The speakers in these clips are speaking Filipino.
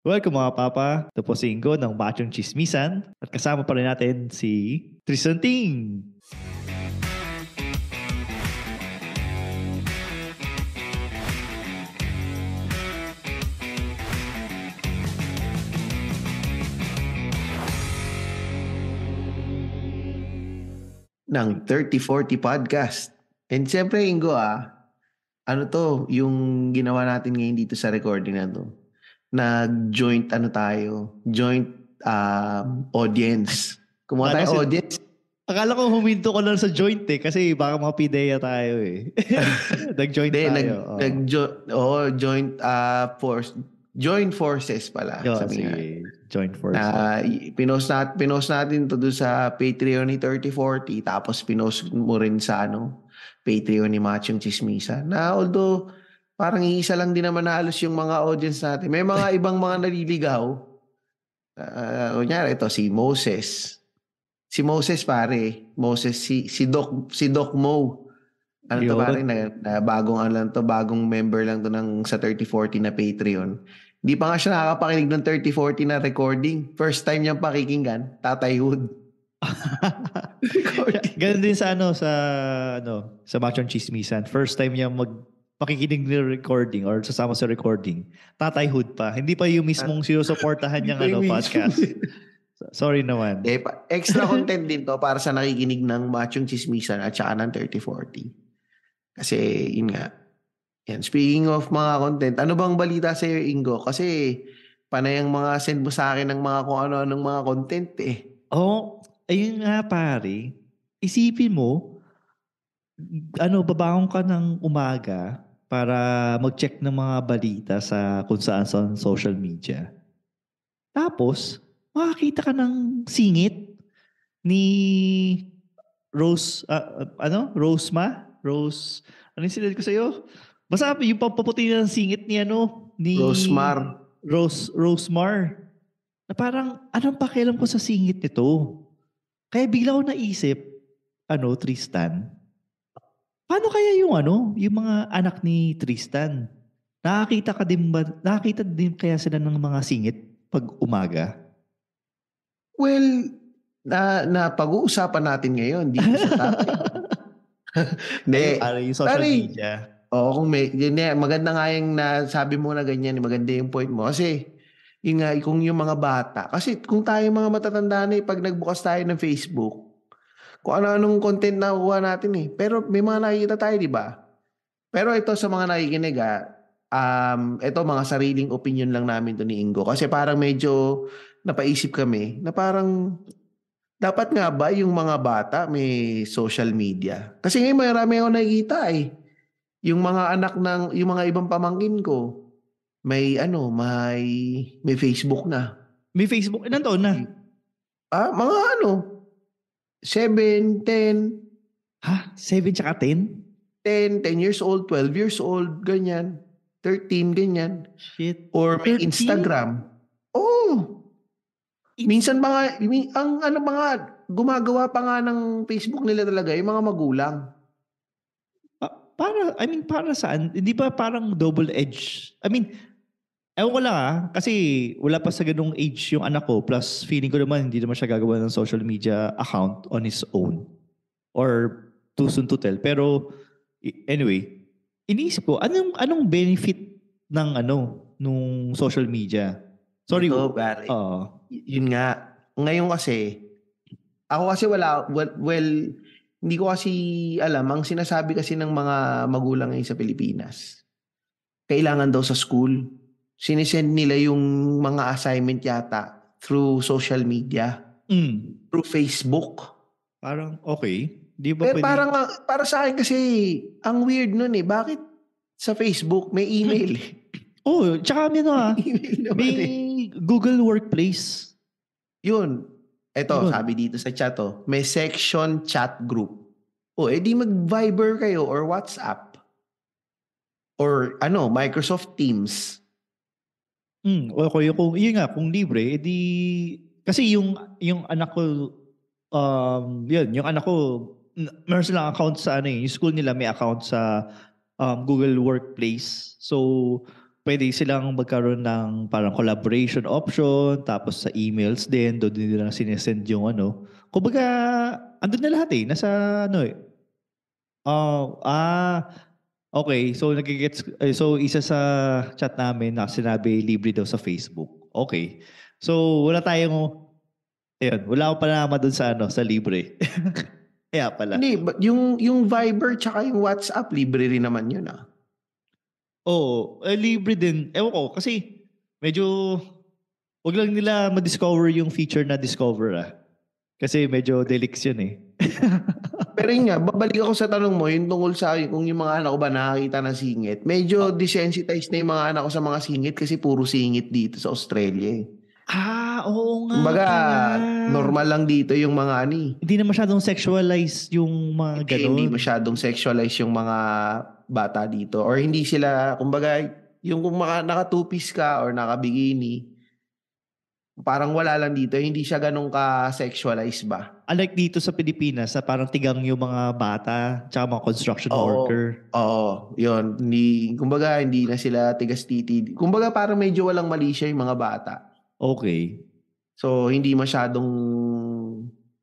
Welcome mga papa. Ito po si Ingo ng Machong Chismisan at kasama pa rin natin si Tristan Ting. Ng 3040 podcast. And siyempre, Ingo, ano to, yung ginawa natin ngayon dito sa recording na to. Nag-joint joint audience. Kumuha tayo audience. Akala ko huminto ko lang sa joint kasi baka mga pideya tayo eh. Nag-joint tayo. Joint forces pala. Joint forces. Pinost natin to doon sa Patreon ni 3040, tapos pinost mo rin sa Patreon ni Machong Chismisa. Na although parang iisa lang din naman halos yung mga audience natin. May mga ibang mga naliligaw. Kunyari ito si Moses. Si Moses pare. Moses si Doc Mo. Ano to pare na bagong member lang to ng sa 3040 na Patreon. Di pa nga siya nakakapakinig ng 3040 na recording. First time niyang pakikinggan, Tatay Hood. Ganun din sa sa Machong Chismisan. First time niya makikinig ng recording or sasama sa recording. Tatay Hood pa. Hindi pa yung mismong sinusuportahan niyang podcast. Sorry naman. Extra content din to para sa nakikinig ng Machong Chismisan at saka ng 3040. Kasi yun nga. Yan. Speaking of mga content, ano bang balita sa iyo, Ingo? Kasi panay ang mga send mo sa akin ng mga kung ano-anong mga content eh. Ayun nga pare. Isipin mo, babangon ka ng umaga para mag-check ng mga balita sa kung saan sa social media. Tapos, makakita ka ng singit ni Rose, Rose, ano yung sinad ko sa'yo? Basta yung papaputi ng singit ni Rosemar. Na parang, anong pakialam ko sa singit nito? Kaya bigla ko naisip, Tristan, paano kaya yung mga anak ni Tristan? Nakakita din kaya sila ng mga singit pag umaga? Well, na pag-uusapan natin ngayon dito sa topic. Yung social media. Oo, maganda nga yung nasabi mo na ganyan, maganda yung point mo. Kasi, kung yung mga bata, kasi kung tayo mga matatanda na pag nagbukas tayo ng Facebook, kung ano-anong content na kuha natin eh. Pero may mga nakikita tayo, di ba? Pero ito sa mga nakikinig ito mga sariling opinion lang namin to ni Ingo. Kasi parang medyo napaisip kami na parang dapat nga ba yung mga bata may social media? Kasi ngayon marami ako nakikita eh. Yung mga yung mga ibang pamangkin ko, may Facebook na. May Facebook? Ilan taon na? Mga 7, 10. Ha? 7 tsaka 10? 10 years old, 12 years old, ganyan. 13, ganyan. Shit. Or may 13? Instagram. Oh. Minsan gumagawa pa nga ng Facebook nila talaga, yung mga magulang. Para saan? Hindi ba parang double-edged? Ewan ko lang kasi wala pa sa ganung age yung anak ko. Plus, feeling ko naman hindi naman siya gagawa ng social media account on his own. Or too soon to tell. Pero, anyway, iniisip ko, anong benefit ng nung social media? Sorry. Ito, pare. Yun nga. Ngayon kasi, ako kasi hindi ko kasi alam, ang sinasabi kasi ng mga magulang ngayon sa Pilipinas, kailangan daw sa school, sinisend nila yung mga assignment yata through social media, through Facebook. Parang okay. Di ba pero para sa akin kasi, ang weird nun eh, bakit sa Facebook may email eh? Tsaka may Google Workplace. Yun. Ito, sabi dito sa chat, may section chat group. Di mag-Viber kayo or WhatsApp. Or Microsoft Teams. Okay, kung libre, kasi yung anak ko, yung anak ko, meron silang account sa yung school nila may account sa Google Workplace. So, pwede silang magkaroon ng parang collaboration option, tapos sa emails din, doon din nila sinesend yung ano. Kumbaga, andun na lahat eh. Nasa ano eh. Okay. So, so, isa sa chat namin na sinabi libre daw sa Facebook. Okay. So, wala akong panama doon sa ano, sa libre. Kaya pala. Hindi, yung Viber tsaka yung WhatsApp, libre rin naman yun ah. Oo, libre din. Ewan ko, kasi medyo, wag lang nila ma-discover yung feature na discover ah. Kasi medyo delix yun eh. Pero yun nga, babalik ako sa tanong mo, yung tungkol sa kung yung mga anak ko ba nakakita ng singit. Medyo desensitized na yung mga anak ko sa mga singit kasi puro singit dito sa Australia eh. Oo nga Kumbaga, pala. normal lang dito yung mga ani. Hindi na masyadong sexualize yung mga Hindi ganun. masyadong sexualize yung mga bata dito. Or hindi sila, kumbaga, yung kung naka two-piece ka or naka-bikini, parang wala lang dito. Hindi siya ganun ka-sexualize ba? Unlike dito sa Pilipinas, na parang tigang yung mga bata, tsaka mga construction worker. Oo, yun. Kumbaga, hindi na sila tigas-titi. Kumbaga, parang medyo walang mali siya yung mga bata. Okay. So, hindi masyadong,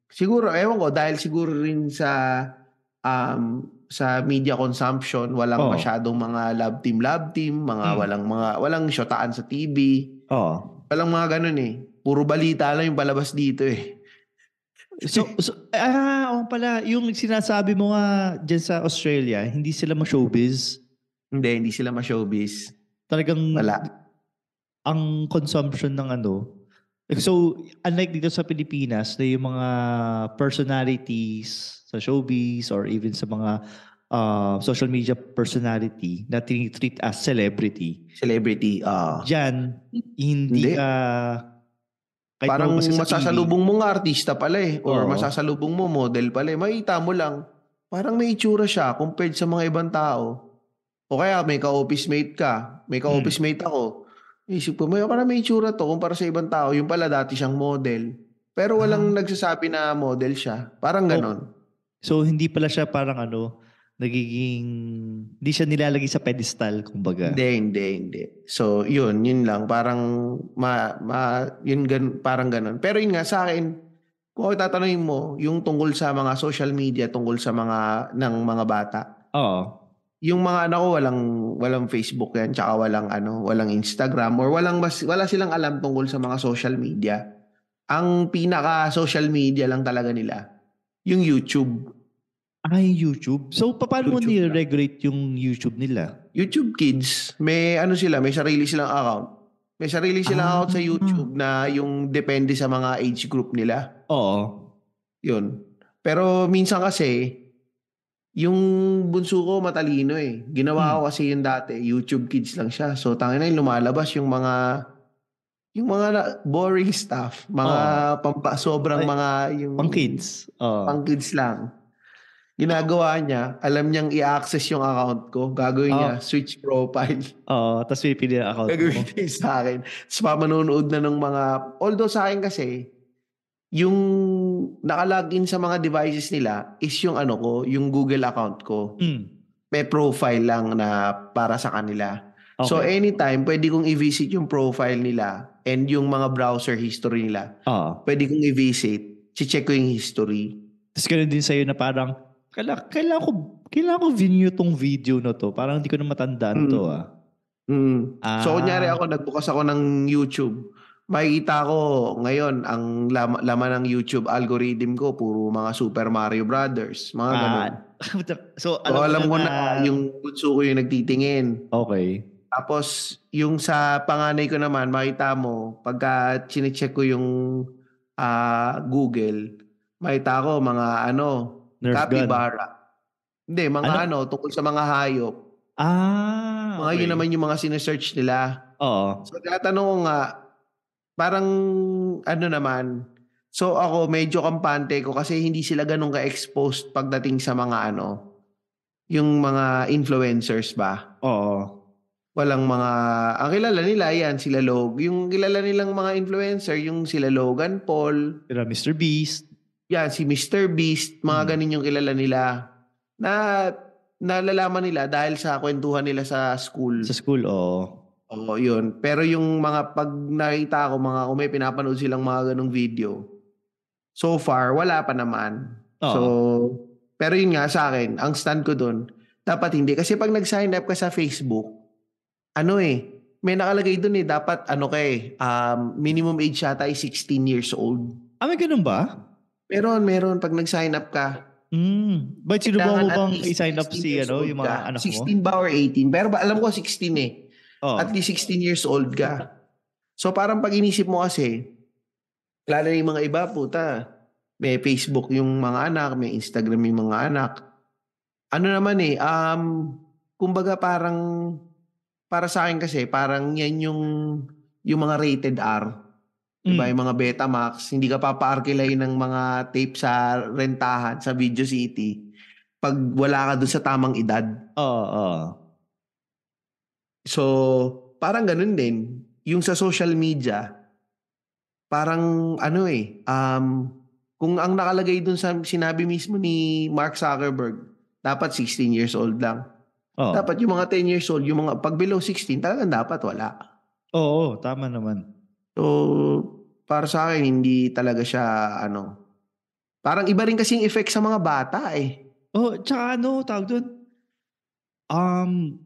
siguro, ewan ko, dahil siguro rin sa media consumption, walang masyadong mga love team, walang shotaan sa TV. Walang mga ganun eh. Puro balita lang yung palabas dito eh. Pala, yung sinasabi mo nga dyan sa Australia, hindi sila ma-showbiz. Hindi sila ma-showbiz. Talagang wala. Ang consumption ng ano. So, unlike dito sa Pilipinas, na yung mga personalities sa showbiz or even sa mga social media personality na tinitreat as celebrity. Diyan, hindi ka... Parang masasalubong mo nga artista pala eh. Or masasalubong mo model pala eh. Makita mo lang, parang may itsura siya compared sa mga ibang tao. O kaya may ka-office mate ka. May ka-office mate ako. Isip ko, parang may itsura to kumpara sa ibang tao. Yung pala dati siyang model. Pero walang nagsasabi na model siya. Parang ganon. So, hindi pala siya parang hindi siya nilalagay sa pedestal, kumbaga. Hindi. So, yun lang. Parang, parang ganon. Pero yun nga, sa akin, kung ako tatanungin mo, yung tungkol sa mga social media, tungkol sa ng mga bata. Yung mga anak ko walang Facebook yan, tsaka walang Instagram or wala silang alam tungkol sa mga social media. Ang pinaka social media lang talaga nila, yung YouTube. YouTube. So paano mo ni-regulate yung YouTube nila? YouTube Kids, may sarili silang account. May sarili silang account sa YouTube na yung depende sa mga age group nila. Yun. Pero minsan kasi yung bunso ko matalino eh. Ginawa ko kasi yung dati, YouTube Kids lang siya. So tangina lumalabas yung mga boring stuff, mga sobrang mga yung pang kids. Pang kids lang. Ginagawa niya, alam niyang i-access yung account ko. Gagawin niya, switch profile. Tapos pipili ang account mo. Gagawin niya sa akin. Tapos manonood na ng mga, although sa akin kasi, yung nakalagin sa mga devices nila is yung yung Google account ko. May profile lang na para sa kanila. Okay. So anytime, pwede kong i-visit yung profile nila and yung mga browser history nila. Pwede kong i-visit, check ko yung history. Tapos ganoon din sa'yo na parang, kailangan ko view tong video na to. Parang hindi ko na matandaan to So kunyari nagbukas ako ng YouTube. Makikita ko ngayon ang laman ng YouTube algorithm ko puro mga Super Mario Brothers, mga ganun. So alam ko na yung bunso ko yung nagtitingin. Okay. Tapos yung sa panganay ko naman, makita mo pagka chine-check ko yung Google, makita ko mga Nerf capybara. Hindi, mga tungkol sa mga hayop. Mga yun naman yung mga sinesearch nila. So tatanong ko nga, parang naman, so ako medyo kampante ko kasi hindi sila ganun ka-exposed pagdating sa mga yung mga influencers ba? Walang mga, ang kilala nila yan, sila yung kilala nilang mga influencer, yung sila Logan Paul. Sila Mr. Beast. Yan, si Mr. Beast, mga ganun yung kilala nila. Na nalalaman nila dahil sa kwentuhan nila sa school. Sa school, Oo, yun. Pero yung mga pag nakita ko, mga kung may pinapanood silang mga ganong video, so far, wala pa naman. So, Oo. pero yun nga sa akin, ang stand ko dun, dapat hindi. Kasi pag nag-sign up ka sa Facebook, ano may nakalagay dun dapat ano minimum age yata ay 16 years old. May ganun ba? Meron. Pag nag-sign up ka, Ba't sinubukan kailangan mo at bang least i-sign up 16 si years old yung mga ka. anak mo? 16 ba or 18? Pero alam ko 16 At Oo. least 16 years old ka. So parang pag inisip mo kasi, lalo na yung mga iba, puta, may Facebook yung mga anak, may Instagram yung mga anak. Ano naman kumbaga parang, para sa akin kasi, parang yan yung mga rated R. Diba? Yung Mm. mga Betamax, hindi ka papaarkilay ng mga tape sa rentahan, sa Video City, pag wala ka dun sa tamang edad. Oo, oo. So, parang ganun din. Yung sa social media, parang kung ang nakalagay dun sa sinabi mismo ni Mark Zuckerberg, dapat 16 years old lang. Oo. Dapat yung mga 10 years old, yung mga pag below 16, talagang dapat wala. Oo, tama naman. So, para sa akin, hindi talaga siya parang iba rin kasing effect sa mga bata Tsaka tawag dun? Um,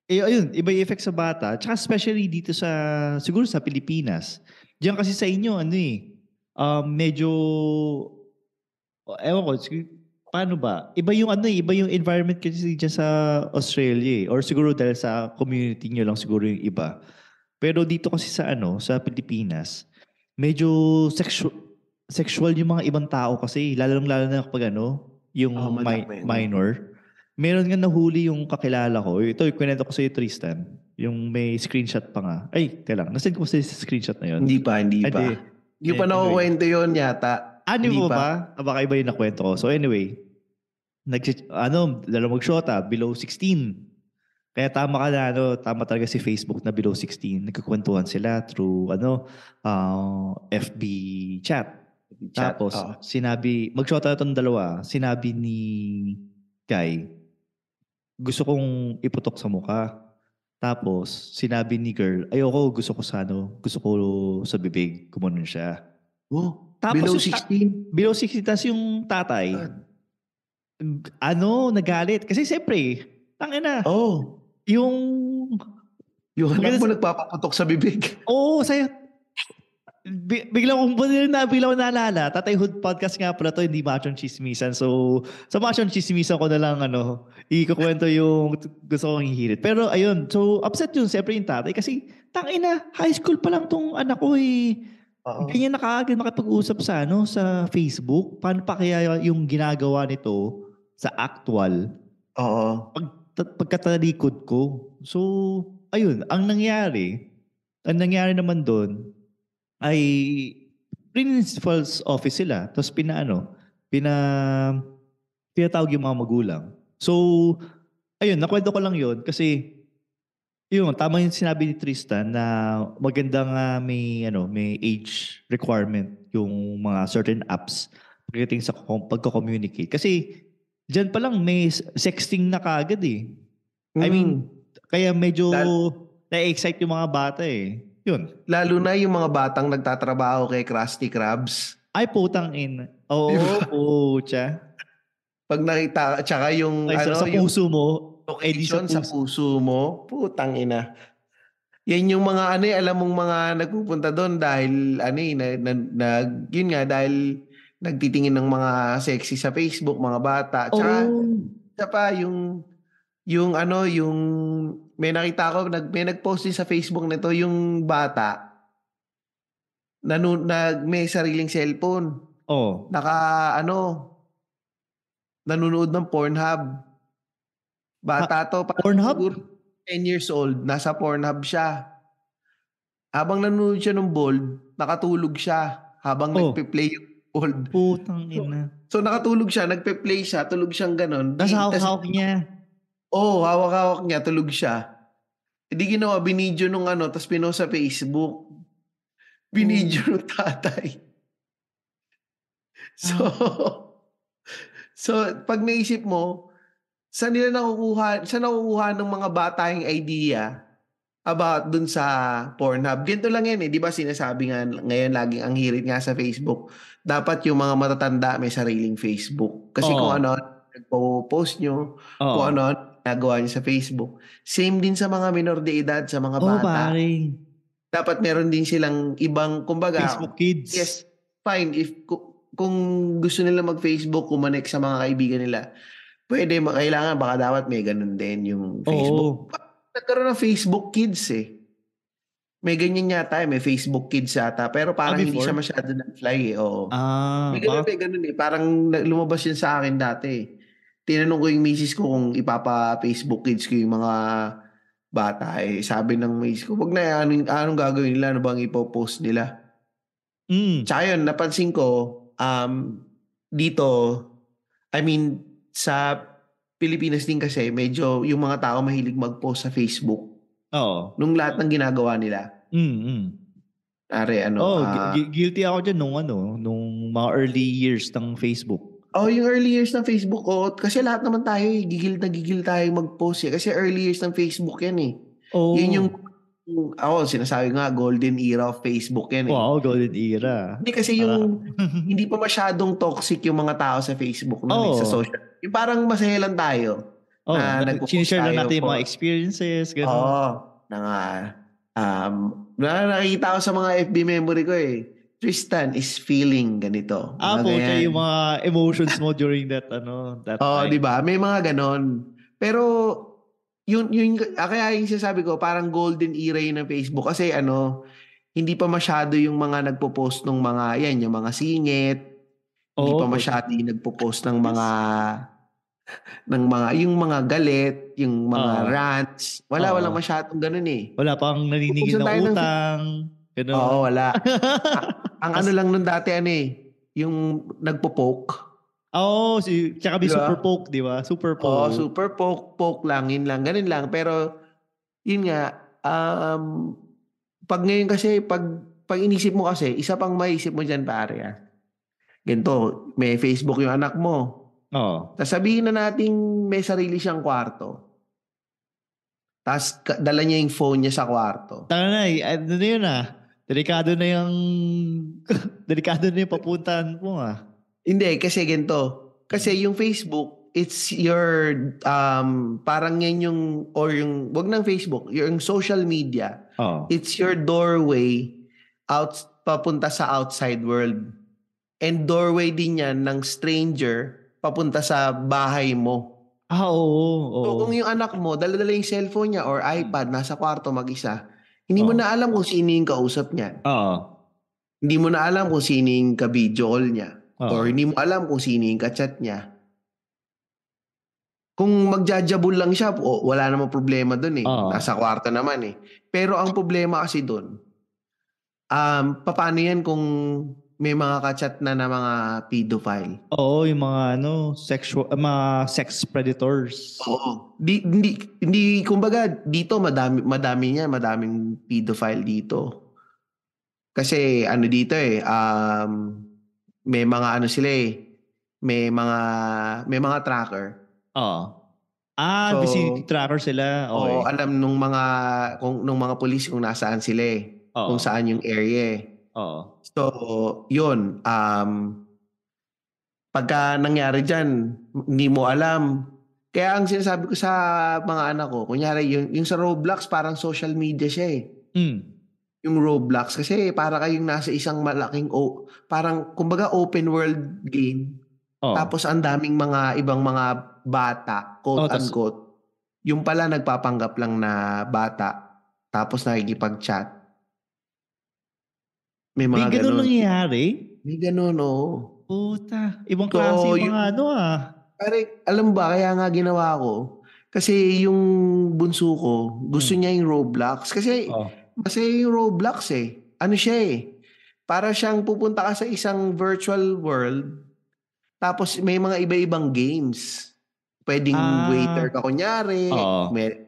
ayun, iba yung effect sa bata. Tsaka especially dito siguro sa Pilipinas. Diyan kasi sa inyo, medyo, ewan ko, paano ba? Iba yung environment kasi dyan sa Australia. Or siguro dahil sa community nyo lang siguro yung iba. Pero dito kasi sa Pilipinas, medyo sexual yung mga ibang tao kasi, lalo na kapag yung Madami. minor. Meron nga nahuli yung kakilala ko. Ito, kwento ko sa'yo, Tristan. Yung may screenshot pa nga. Ay, kailang. Nasend ko sa screenshot na yun. Hindi Ay, pa. Hindi pa Anyway. nakukwento yun yata. Ano Hindi mo pa. ba? Baka iba yung nakwento ko. So anyway, dalawang magshota, below 16. Kaya tama ka na, tama talaga si Facebook na below 16. Nagkukwentuhan sila through, FB chat. Chat. Tapos, magshota na itong dalawa, sinabi ni Guy, gusto kong iputok sa mukha. Tapos, sinabi ni girl, ayoko, gusto ko sa bibig, gumanon siya. Tapos Below yung 16? below 16, tapos yung tatay, nagalit. Kasi siyempre, tangina, Oh. yung Yung anak maganda mo nagpapaputok sa bibig. Oo, sa'yo. Bigla kong naalala. Tatay Hood podcast nga pala to, hindi Machong Chismisan. So, sa Machong Chismisan ko na lang, ikukwento yung gusto kong hihirit. Pero, ayun. So, upset yun, siyempre yung tatay. Kasi, tangina, high school pa lang tong anak ko Oo. Ganyan na kaagad makipag-usap sa Facebook. Paano pa kaya yung ginagawa nito sa actual? Oo. Pagkatalikod ko. So, ayun. Ang nangyari naman doon ay principal's office sila. Tapos pinatawag yung mga magulang. So, ayun, nakwento ko lang yun kasi yun, tama yung sinabi ni Tristan na maganda nga may age requirement yung mga certain apps pagdating sa pagko-communicate. Kasi diyan pa lang may sexting na kaagad eh. I mean, kaya medyo na-excite yung mga bata eh. Yun. Lalo na yung mga batang nagtatrabaho kay Krusty Krabs. Ay, putang in. Oo, Diba? pucha. Pag nakita, tsaka yung Ay, sa yung puso mo, di sa location sa puso. puso mo, putang ina. Yan yung mga alam mong mga nagpupunta doon dahil yun nga, dahil nagtitingin ng mga sexy sa Facebook, mga bata. Tsaka, isa pa yung may nakita ko, may nag-post din sa Facebook nito yung bata may sariling cellphone. Oh. Nanonood ng Pornhub. Bata to, parang Pornhub? siguro 10 years old, nasa Pornhub siya. Habang nanonood siya ng Bold, nakatulog siya habang nagpe-play yung Bold. Putang ina. So nakatulog siya, nagpe-play siya, tulog siyang ganon. Nasa hawak-hawak niya. Hawak-hawak niya, tulog siya. Hindi ginawa, binidyo nung tapos pinost sa Facebook. Binidyo nung tatay. So, pag naisip mo, saan nakukuha ng mga bata yung idea? about dun sa Pornhub. Ganito lang yan eh. Di ba sinasabi nga ngayon laging ang hirit nga sa Facebook, dapat yung mga matatanda may sariling Facebook. Kasi kung Oo. ano nagpo-post nyo, kung Oo. ano ginagawa nyo sa Facebook. Same din sa mga minor de edad, sa mga Oo, bata. pare. Dapat meron din silang ibang, kumbaga, Facebook Kids. yes, fine. Kung gusto nila mag-Facebook, kumonek sa mga kaibigan nila, pwede, kailangan, baka dapat may ganun din yung Facebook. Oo. Nagkaroon ng Facebook Kids eh. May ganyan yata may Facebook Kids yata. Pero parang hindi siya Before? masyado nag-fly eh. Oo. Baka, May ganun eh. Parang lumabas yun sa akin dati eh. Tinanong ko yung misis ko kung ipapa-Facebook Kids ko yung mga bata eh. Sabi ng misis ko, wag na, anong gagawin nila? Ano bang ipopost nila? mm, Tsaka yun, napansin ko, dito, I mean, sa Pilipinas din kasi, medyo yung mga tao mahilig mag-post sa Facebook oo. nung lahat ng ginagawa nila. Mm. Are, ano, Oh, guilty ako dyan nung mga early years ng Facebook. yung early years ng Facebook, kasi lahat naman tayo, gigil tayo mag-post eh. Kasi early years ng Facebook yan eh. Yun yung, Oh, sinasabi nga, golden era of Facebook yan eh. wow, golden era. Hindi kasi Para, hindi pa masyadong toxic yung mga tao sa Facebook noon eh, sa oh, social. Yung parang masaya lang tayo na nagpo-post sinishare lang tayo natin yung mga for, experiences, gano'n. na nga, nakikita ko sa mga FB memory ko eh, Tristan is feeling ganito. Mga Po, siya ganyan. yung mga emotions mo during that Di time. ba? May mga ganon. Pero, kaya yung sinasabi ko, parang golden era yun ng Facebook. Kasi hindi pa masyado yung mga nagpo-post ng mga, yung mga singit. Hindi pa Oo, masyado yung nagpo-post yung mga galit, yung mga oo, rants. Walang oo. masyadong ganun eh. Wala pang naniningil Pupusan ng tayo ng, utang, oo, gano'n. wala. Ang ano Tas, lang nun dati, yung nagpo-poke. tsaka Di may ba? Super Poke, di ba? Super Oo, Poke. super poke lang, yun lang, ganun lang. Pero, yun nga, pag ngayon kasi, pag inisip mo kasi, isa pang maisip mo dyan, pare, ganito, may Facebook yung anak mo. Oo. Tapos sabihin na natin may sarili siyang kwarto. Tapos dala niya yung phone niya sa kwarto. Tanga na ano na yun Delikado na yung, delikado na yung papuntahan mo Hindi, kasi ganito. Kasi yung Facebook, it's your, parang yan yung, or yung, wag ng Facebook, yung social media, Oo. it's your doorway papunta sa outside world. And doorway din yan ng stranger papunta sa bahay mo. Oo, So kung oo. yung anak mo, dala-dala yung cellphone niya or Hmm. iPad, nasa kwarto mag-isa, hindi mo na Oo. alam kung sino yung kausap niya. Oo. Hindi mo na alam kung sino yung ka-video call niya. Or Oo. hindi mo alam kung sino yung ka-chat niya. Kung magjajabul lang siya, wala namang problema dun eh. Nasa Oo. kwarto naman eh. Pero ang problema kasi dun, paano yan kung may mga ka-chat na mga pedophile? Oo, yung mga mga sex predators. Oo. Hindi, kumbaga, dito madaming pedophile dito. Kasi dito may mga sila may mga tracker. Oo. Vicinity So, tracker sila. Okay. alam nung mga pulis kung nasaan sila kung Oo. saan yung area. Oo. So, yun, pagka nangyari diyan, hindi mo alam. Kaya ang sinasabi ko sa mga anak ko, kunyari yung sa Roblox parang social media siya Mm. Yung Roblox kasi para kayong nasa isang malaking parang kumbaga open world game. Oo. Tapos ang daming mga ibang mga bata, quote Oh, tas unquote. Yung pala nagpapanggap lang na bata tapos nakikipag-chat. May may mga ganun ganun. nangyayari? May ganun, oo. Puta, ibang klase So, yung mga pare, alam ba, kaya nga ginawa ko, kasi yung bunso ko, gusto Mm. niya yung Roblox. Kasi, Oh. masaya yung Roblox Ano siya para siyang pupunta ka sa isang virtual world, tapos may mga iba-ibang games. Pwedeng waiter ka kunyari, Oo. may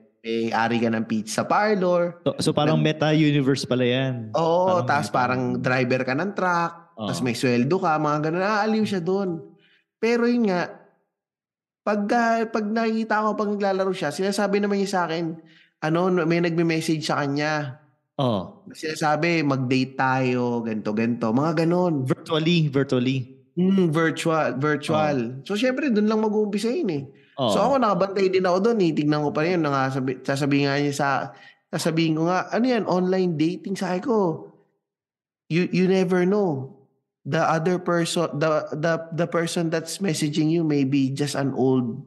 ari ka ng pizza parlor. So parang meta universe pala yan. Oo, Parang tapos meta. parang driver ka ng truck, tapos may Oo. sweldo ka, mga ganun. Naaaliw siya doon. Pero yun nga, pag nakikita ko pag naglalaro siya, sinasabi naman niya sa akin, may nagme-message sa kanya. Oh. Sinasabi, mag-date tayo, ganito. Mga ganon. Virtually. Virtual. Oh. So, syempre, dun lang mag-uumpisa yun eh. So, ako Oh. nakabantay din ako doon eh. Tignan ko pa rin yun. Sasabihin ko nga, ano yan, online dating. Sabi ko, you never know. The other person, the person that's messaging you may be just an old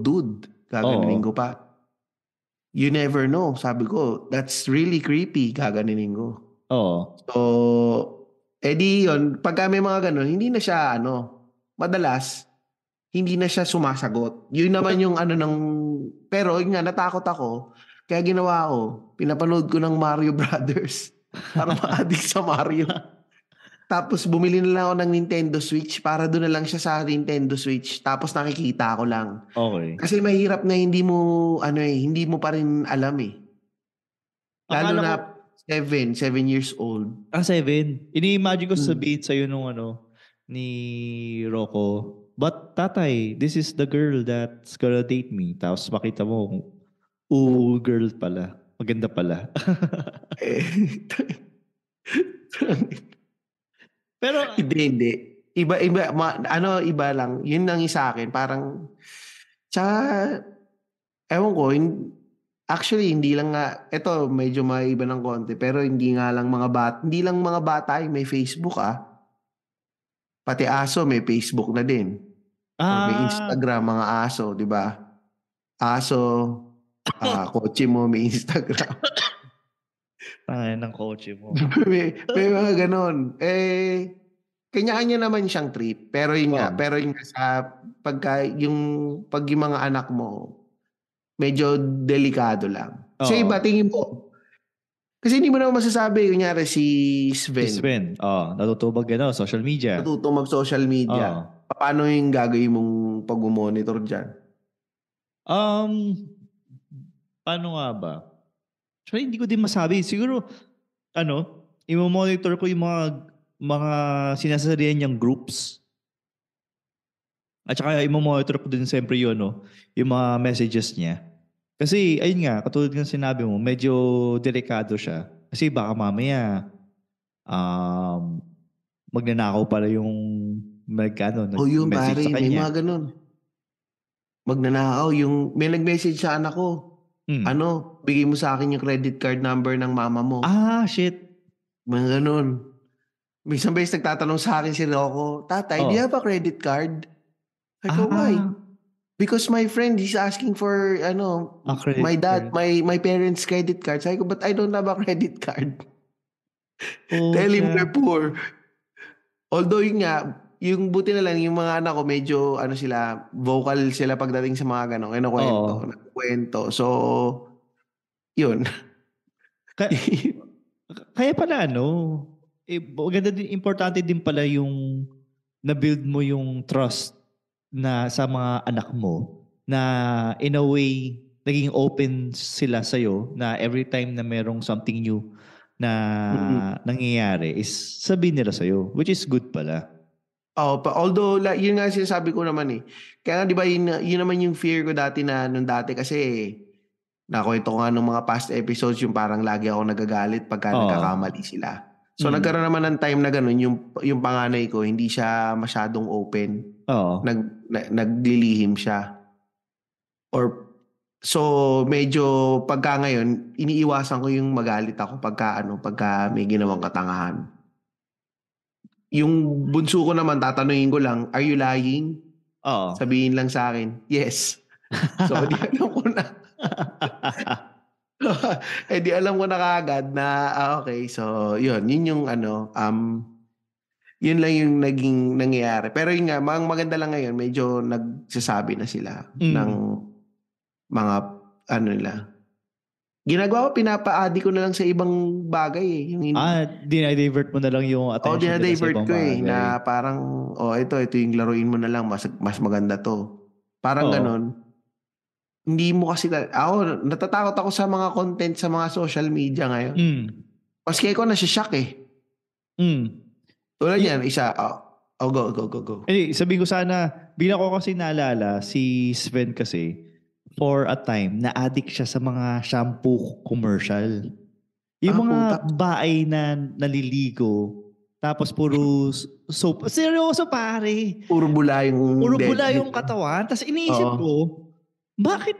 dude. Gaganunin ko Oh. pa. You never know. Sabi ko, that's really creepy. Gaganunin ko. Oh. So, edi yun, pagka may mga ganun, hindi na siya, madalas, hindi na siya sumasagot. Yun naman yung pero yun nga, natakot ako. Kaya ginawa ko, pinapanood ko ng Mario Brothers. Para ma-addict sa Mario. Tapos bumili na lang ako ng Nintendo Switch para doon na lang siya sa Nintendo Switch. Tapos nakikita ko lang. Okay. Kasi mahirap na hindi mo pa rin alam eh. Lalo Akala na ko, 7 years old. 7. Ini-imagine ko sabihin sa'yo nung ni Rocco, but tatay, this is the girl that's gonna date me. Tapos makita mo, girl pala. Maganda pala. Eh, Pero, hindi. Iba, iba lang. Yun lang yung sa akin. Parang, tsaka, ewan ko, actually, hindi lang nga, eto, medyo maiba ng konti, pero hindi lang mga bata yung may Facebook Pati aso may Facebook na din. Or may Instagram, mga aso, di ba? Aso, kotse mo, may Instagram. ng kotse mo. may mga ganon. Kanya-kanya naman siyang trip. Pero yun nga, sa pag yung mga anak mo, medyo delikado lang. Sa iba, tingin mo, kasi hindi mo naman masasabi, kunyari si Sven. Natutubag social media. Natuto mag-social media. Paano yung gagawin mong pag-monitor dyan? Paano nga ba? Actually, hindi ko din masabi. Siguro, i-monitor ko yung mga sinasarihan niyang groups. At saka i-monitor ko din siyempre yun, yung mga messages niya. Kasi, ayun nga, katulad ng sinabi mo, medyo delikado siya. Kasi baka mamaya, magnanakaw pala yung yung nag-message sa kanya. May mga ganun. Magnanakaw. May nag-message sa anak ko. Bigay mo sa akin yung credit card number ng mama mo. Shit. Mga ganun. Minsan beses nagtatanong sa akin si Rocco, Tatay, do you have a credit card? I go, why? Because my friend is asking for my dad, my parents' credit card. Sabi ko, but I don't have a credit card. Tell him we're poor. Although yung buti na lang, yung mga anak ko medyo vocal sila pagdating sa mga ganong nagkwento. So, yun. Kaya pala maganda din, importante din pala yung na-build mo yung trust na sa mga anak mo na in a way naging open sila sa'yo na every time na merong something new na nangyayari is sabihin nila sa'yo, which is good pala. Although yun nga sinasabi ko naman eh. Kaya di ba yun naman yung fear ko dati nung dati kasi nakwento ko nga nung mga past episodes yung parang lagi ako nagagalit pagka nagkakamali sila. So nagkaroon naman ng time na ganun yung panganay ko hindi siya masyadong open. Naglilihim siya. So medyo pagka ngayon iniiwasan ko yung magalit ako pagka may ginawang katangahan. Yung bunso ko naman, tatanungin ko lang, are you lying? Sabihin lang sa akin, yes. So, di alam ko na. Di alam ko na kaagad na, okay. So, yun yung yun lang yung naging nangyayari. Pero yun nga, maganda lang ngayon, medyo nagsasabi na sila ng mga, nila. Ginagawa ko, pinapa-addi ko na lang sa ibang bagay eh. Dinadivert mo na lang yung attention nila sa dinadivert ibang ko bagay. Na parang, ito yung laruin mo na lang, mas maganda to. Parang ganun. Hindi mo kasi, natatakot ako sa mga content sa mga social media ngayon. Maski ako nasishock eh. Tulad yan, isa, go. Sabihin ko sana, bilang ko kasi naalala, si Sven kasi, for a time, na-addict siya sa mga shampoo commercial. Yung puta. mga bahay na naliligo, tapos puro soap. Seryoso pare. Puro bula yung Puro bula yung katawan. Tapos iniisip Oo. ko, bakit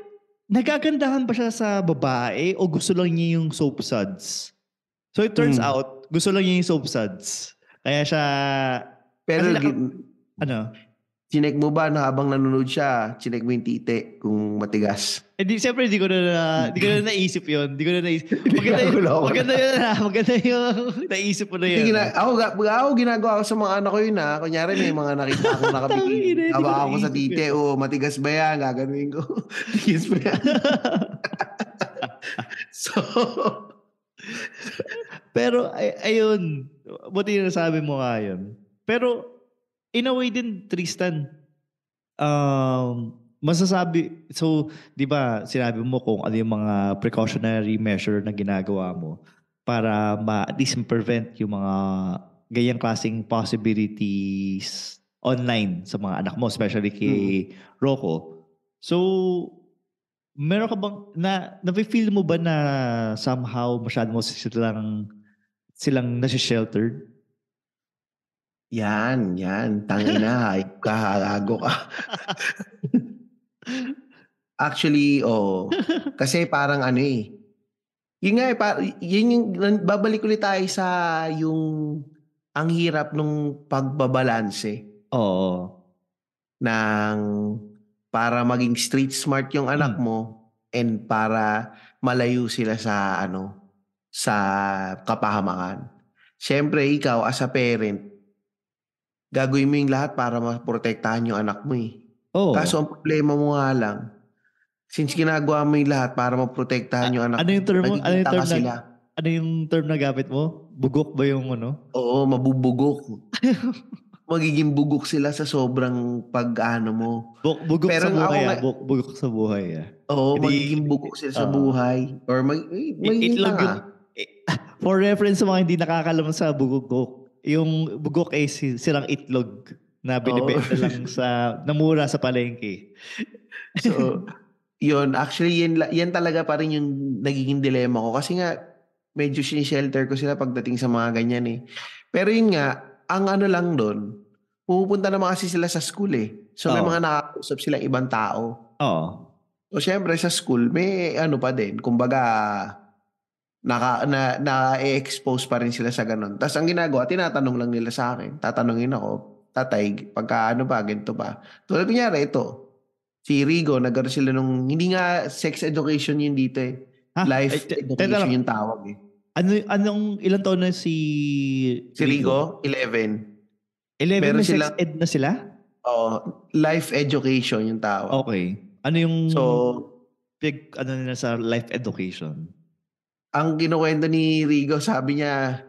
nagagandahan ba siya sa babae o gusto lang niya yung soap suds? So it turns out, gusto lang niya yung soap suds. Kaya siya... Pero ano? chinek mo ba na habang nanonood siya, chinek mo yung tite kung matigas? Siyempre, di ko na naisip yun. Di ko na naisip. Maganda yung naisip mo na yun. Ako ginagawa ko sa mga anak ko yun ha. Kunyari may mga nakita akong nakabitin. Tawa ako sa tite, matigas ba yan? Gaganuin ko. Matigas ba yan? So... Pero, ayun. Buti yung nasabi mo nga yun. Pero, in a way din, Tristan, masasabi, so, di ba, sinabi mo kung ano yung mga precautionary measure na ginagawa mo para at least prevent yung mga ganyang klaseng possibilities online sa mga anak mo, especially kay Rocco. So, meron ka bang, na-feel mo ba na somehow masyado mo silang nasi-sheltered? Yan. Tangina, hype ka, halago ka. Actually, kasi parang ano eh. Yun nga yun yung, babalik ulit tayo sa yung, ang hirap nung pagbabalanse. Oo. Para maging street smart yung anak mo and para malayo sila sa kapahamakan. Siyempre, ikaw as a parent, gagawin mo yung lahat para maprotektahan yung anak mo eh. Kaso ang problema mo nga lang, since ginagawa mo yung lahat para maprotektahan yung anak mo, nagkikita ka sila. Ano yung term na gamit mo? Bugok ba yung ano? Oo, mabubugok. Magiging bugok sila sa sobrang pag-ano mo. Bugok sa buhay bugok sa buhay Oo, magiging bugok sila sa buhay. Or magiging tanga. For reference sa mga hindi nakakalam sa bugok, yung bugok ay silang itlog na binibenta lang namura sa palengke. So, yun. Actually, yan talaga pa rin yung nagiging dilema ko. Kasi nga, medyo sinishelter ko sila pagdating sa mga ganyan eh. Pero yun nga, ang ano lang doon, pupunta naman kasi sila sa school eh. So, may mga nakakausap silang ibang tao. Oo. So, syempre sa school, may ano pa din. Kumbaga, na-expose pa rin sila sa ganun. Tapos ang ginagawa, tinatanong lang nila sa akin. Tatanungin ako, tatay, pagka ano ba, ganito ba. Tulad kunyari, ito, si Rigo, nagkaroon sila hindi nga sex education yun dito eh. Life education yung tawag eh. Ilang taon na si Rigo? 11. 11 may sex ed na sila? Life education yung tawag. Okay. Ano yung nila sa life education? Ang kinukwento ni Rigo, sabi niya,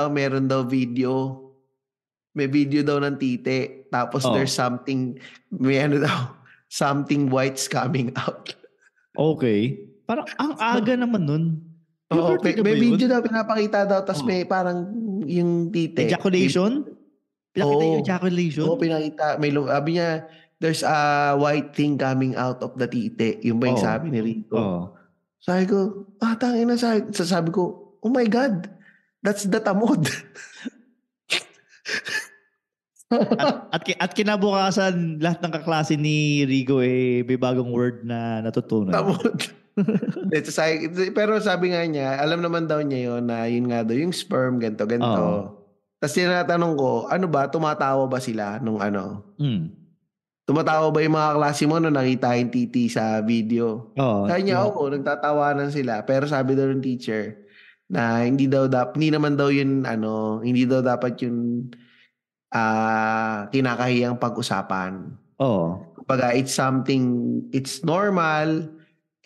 meron daw video. May video daw ng tite. Tapos there's something, something white's coming out. Okay. Parang ang aga naman nun. May video daw, pinapakita daw. Tapos may parang yung tite. Ejaculation? Pinakita yung ejaculation? Oo, pinakita. Sabi niya, there's a white thing coming out of the tite. Yung ba yung sabi ni Rico? Sabi ko, tangina, sabi ko, oh my God, that's the tamod. at kinabukasan, lahat ng kaklase ni Rigo may bagong word na natutunan. Tamod. Pero sabi nga niya, alam naman daw niya yun na yun nga daw, yung sperm, ganito. Tapos tinatanong ko, tumatawa ba sila nung Tumatawa ba yung mga klase mo nung nakita yung titi sa video? Sabi niya, nagtatawanan sila. Pero sabi daw ng teacher na hindi naman daw yun, hindi daw dapat yun kinakahiyang pag-usapan. Kumbaga, it's normal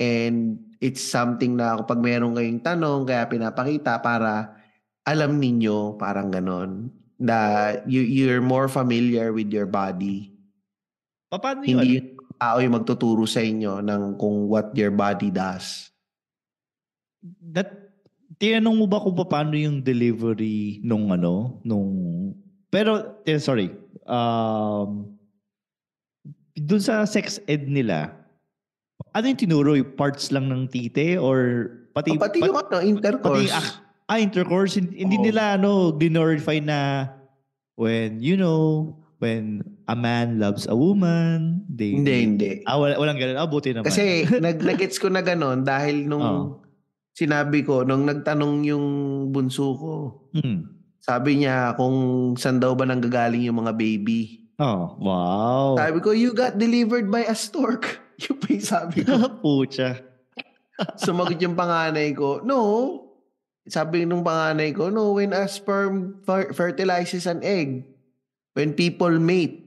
and it's something na kapag meron kayong tanong, kaya pinapakita para alam ninyo, parang ganon, na you're more familiar with your body. Paano yun? Hindi yung tao yung magtuturo sa inyo ng kung what your body does. Tinanong mo ba kung paano yung delivery pero, sorry, dun sa sex ed nila, Ano yung tinuro? Yung parts lang ng tite or pati Pati yung intercourse. Intercourse, hindi Oo. nila glorify na when when a man loves a woman, Hindi. walang ganun. Buti naman. Kasi nag-gets ko na gano'n dahil nung sinabi ko, nung nagtanong yung bunso ko, sabi niya kung saan daw ba nanggagaling yung mga baby. Oh, wow. Sabi ko, you got delivered by a stork. Yung pa yung sabi ko. Pucha. Sumagot yung panganay ko, no. Sabi nung panganay ko, no, when a sperm fertilizes an egg, when people mate,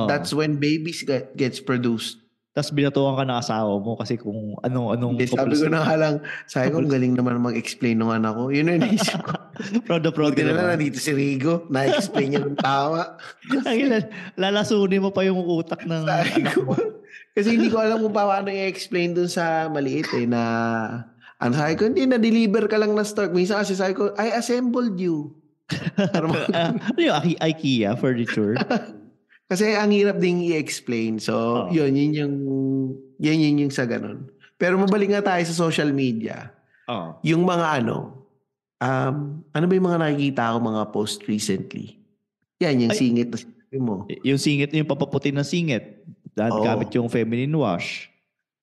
that's when babies gets produced. Tapos binatuan ka ng asawa mo kasi kung anong sabi ko na nga lang, sabi ko, galing naman mag-explain ng anak ko. Yun yung naisip ko. Proud ka naman. Nandito si Rigo, na-explain niya ng tama. Lalasunin mo pa yung utak ng anak mo. Kasi hindi ko alam kung paano i-explain dun sa maliit na sabi ko, hindi, na-deliver ka lang na stork. Minsan kasi sabi ko, I assembled you. Yung IKEA furniture? Kasi ang hirap ding i-explain. So, yun yung sa ganun. Pero mabalik nga tayo sa social media. Yung mga ano ba yung mga nakikita ko mga post recently? Yan, yung singit na sinabi mo. Yung singit, yung papaputi ng singit. Gamit yung feminine wash.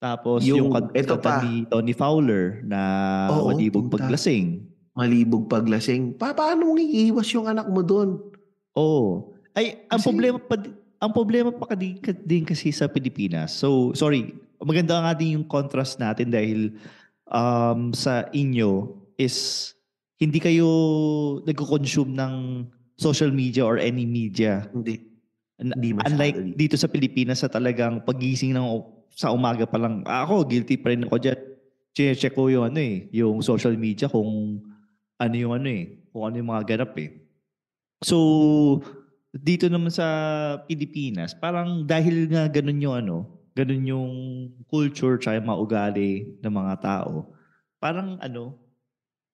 Tapos yung kanta ni Tony Fowler na malibog paglasing. Malibog paglasing. Paano mong iiwas yung anak mo doon? Ang problema pa din kasi sa Pilipinas. So, sorry, maganda nga din yung contrast natin dahil sa inyo is hindi kayo nagko-consume ng social media or any media. Hindi Unlike dito sa Pilipinas sa talagang pagising sa umaga pa lang. Ako, guilty pa rin ako dyan. Check ko yung yung social media kung ano yung mga ganap eh. So, dito naman sa Pilipinas, parang dahil nga ganun yung culture tsaka yung mga ugali ng mga tao, parang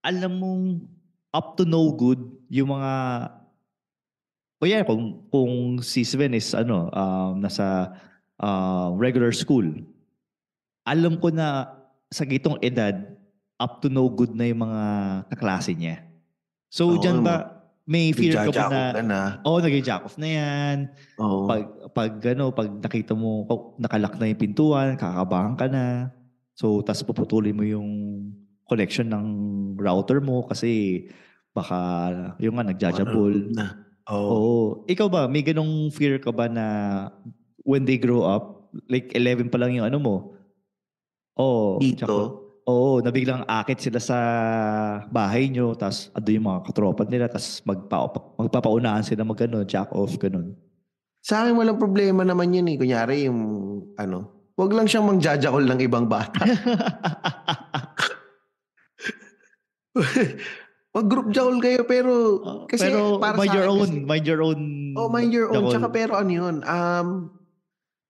alam mong up to no good yung mga kung si Sven is nasa regular school, alam ko na sa gitong edad up to no good na yung mga kaklase niya. So diyan ba may fear ka ba na nag-jack off na yan? Pag nakita mo nakalak na yung pintuan, kakabahan ka na. So tas puputulin mo yung connection ng router mo kasi baka yung nagjajabol. Ikaw ba, may ganong fear ka ba na when they grow up, like 11 pa lang yung mo? Dito? Na biglang akit sila sa bahay nyo, tas ando yung mga katropa nila, tas magpapaunahan sila jack off, ganun. Sa akin walang problema naman yun eh. Kunyari yung wag lang siyang mangjajakol ng ibang bata. Mag-group jackal kayo pero kasi para mind your own. Mind your own. Tsaka pero yun?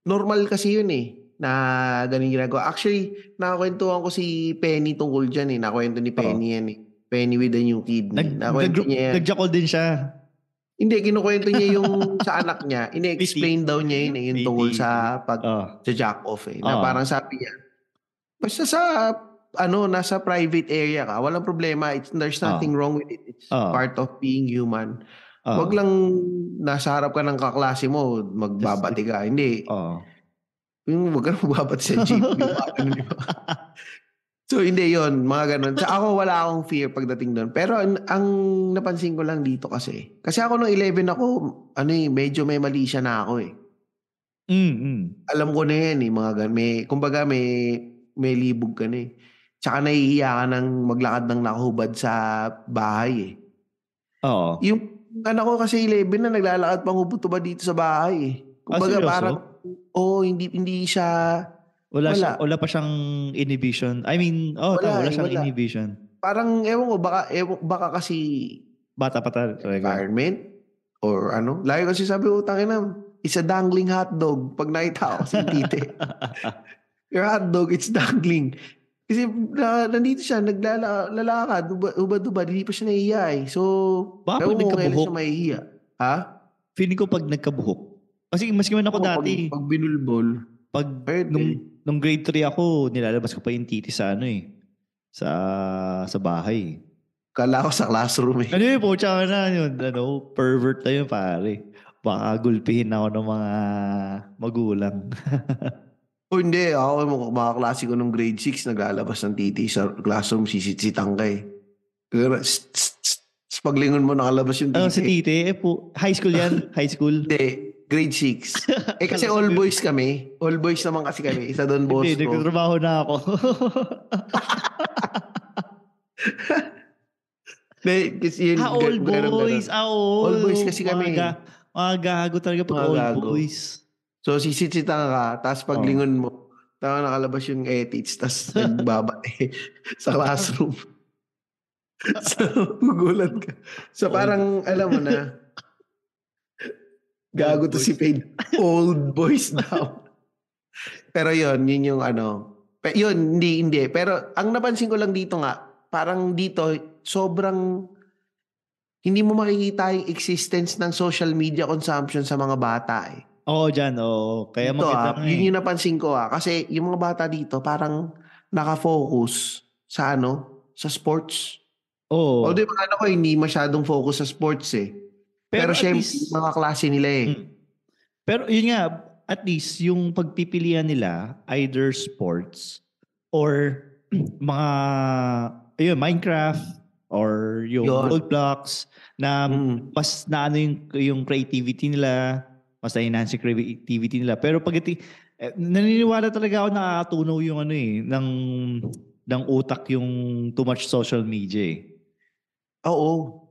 Normal kasi yun eh. Na ganun ginagawa. Actually, nakakwentuhan ko si Penny tungkol dyan eh. Nakwento ni Penny yan eh. Penny with a new kidney. Nag-jackal din siya. Hindi, kinukwento niya yung sa anak niya. Ine-explain daw niya yun eh. Yung tungkol sa jack off eh. Na parang sabi niya, basta sa nasa private area ka, walang problema. There's nothing wrong with it. It's part of being human. Wag lang nasa harap ka ng kaklase mo, magbabati ka. Hindi. Wag ka magbabati sa jeep. So, hindi yon mga ganun. So, ako wala akong fear pagdating doon. Pero ang napansin ko lang dito kasi ako nung 11 ako, medyo may mali siya na ako eh. Alam ko na yan eh, mga ganun. Kumbaga may libog ka na eh. Tsaka nahihiya ka ng maglakad ng nakahubad sa bahay eh. Yung anak ko kasi 11 na naglalakad pang hubad dito sa bahay eh. Kumbaga parang, hindi siya, wala pa siyang inhibition. I mean, wala siyang inhibition. Parang, ewan ko, baka kasi, bata pa talaga. Environment, or lagi kasi sabi ko, it's a dangling hotdog. Pag nakita ko si tite. Your hotdog, it's dangling. Kasi nandito siya, naglalakad, ubad-ubad, hindi pa siya nahihiya eh. So, baka pag nagkabuhok, siya mahihiya. Ha? Feeling ko pag nagkabuhok. Kasi maski man ako dati. Pag binulbol. nung grade 3 ako, nilalabas ko pa yung titi sa sa bahay. Kala ko sa classroom eh. Ano yun, pucha na yun, pervert na yun, pare. Baka gulpihin ako ng mga magulang. O hindi, ako mga klase ko nung grade 6, naglalabas ng titi sa classroom, sisitsitang ka eh. Paglingon mo nakalabas yung Si titi. titi, high school yan, high school. Hindi, grade 6. Kasi all boys kami. All boys naman kasi kami. Isa Don Bosco. Hindi, nagtatrabaho na ako. Kasi yun, all boys. All boys kasi kami. Mga gago talaga pag all boys. So, sisitsitang ka, tapos paglingon mo, nakalabas yung ethics, tapos nagbabate sa classroom. So, magulat ka. So, parang, alam mo na, gago to si Paid. Old boys daw. Pero yun yung yun, hindi. Pero, ang napansin ko lang dito nga, parang dito, sobrang, hindi mo makikita yung existence ng social media consumption sa mga bata eh. Oo, dyan. Kaya dito, maganda nga yun yung napansin ko kasi yung mga bata dito parang nakafocus sa sa sports. Although yung hindi masyadong focus sa sports eh. Pero syempre, mga klase nila eh. Pero yun nga, at least yung pagpipilian nila, either sports or mga, Minecraft or yung Roblox na mas yung creativity nila, mas na-enhance yung creativity nila. Pero naniniwala talaga ako nakakatunaw yung ng utak yung too much social media eh. Oo.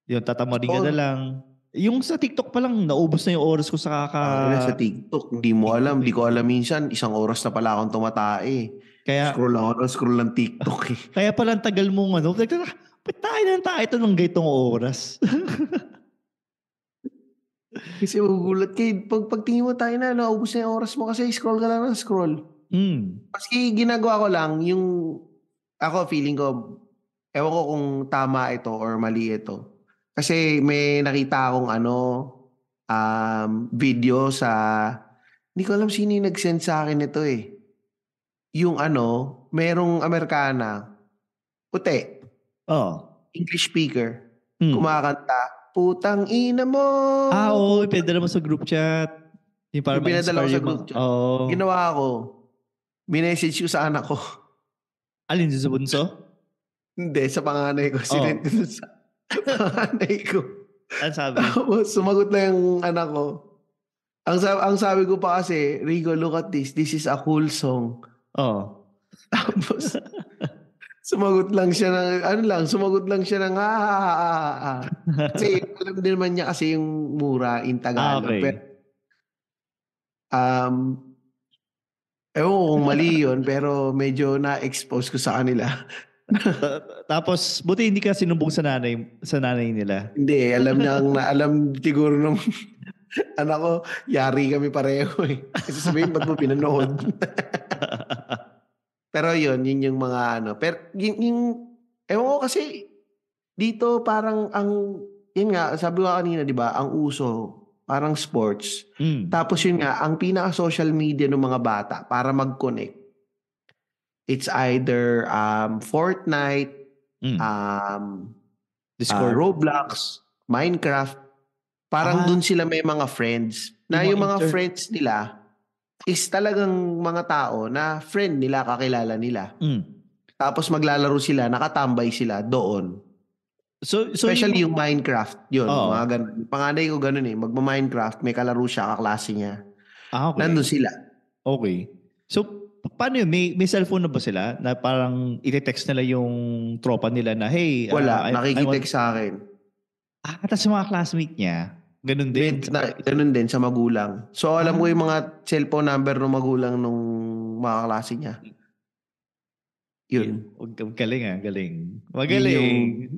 Yung tatamarin ka na lang. Yung sa TikTok pa lang, naubos na yung oras ko sa sa TikTok, hindi mo alam. Hindi ko alam minsan, 1 oras na pala akong tumatae. Kaya, scroll lang TikTok eh. Kaya pala tagal mong ba't tayo ito ng gaitong oras? Kasi magugulat kayo. Pagtingin mo tayo na, naubos na yung oras mo kasi scroll ka lang ng scroll. Maski ginagawa ko lang, ako feeling ko, ewan ko kung tama ito or mali ito. Kasi may nakita akong video sa, hindi ko alam sino yung nag-send sa akin ito eh. Yung merong Amerikana, puti. English speaker, kumakanta, putang ina mo. Pinadala mo sa group chat. Yung pinadala ko sa group chat. Ginawa ko, minessage ko sa anak ko. Alin sa bunso? Hindi, sa panganay ko. Sinend ko sa panganay ko. Ano sabi? Tapos, sumagot na yung anak ko. Ang sabi ko pa kasi, Rigo, look at this. This is a cool song. Tapos, sumagot lang siya ng Kasi alam din naman niya kasi yung mura in Tagalog. Pero, ewan ko kung mali yun, pero medyo na-expose ko sa kanila. Tapos, buti hindi ka sinumbong sa nanay nila. Hindi, alam siguro nung anak ko, yari kami pareho eh. Kasi sabihin, ba't mo pinanood? Pero yun yung mga pero ewan ko kasi, dito parang yun nga, sabi ko kanina, di ba, ang uso, parang sports. Tapos yun nga, ang pinaka-social media ng mga bata para mag-connect, it's either Fortnite, Discord, Roblox, Minecraft. Parang dun sila may mga friends. Na yung mga friends nila is talagang mga tao na friend nila, kakilala nila. Tapos maglalaro sila, nakatambay sila doon. So especially yung Minecraft, yun. Mga ganun. Panganay ko ganun eh. Magma-Minecraft, may kalaro siya, kaklase niya. Okay. Nandun sila. Okay. So, paano yun? May cellphone na ba sila? Na parang iti-text nila yung tropa nila na, hey... Wala, nakikitext sa akin. Tapos mga classmate niya, ganun din? Ganun din sa magulang. So, alam ko yung mga cellphone number ng magulang nung mga klase niya. Yun. Galing galing. Magaling.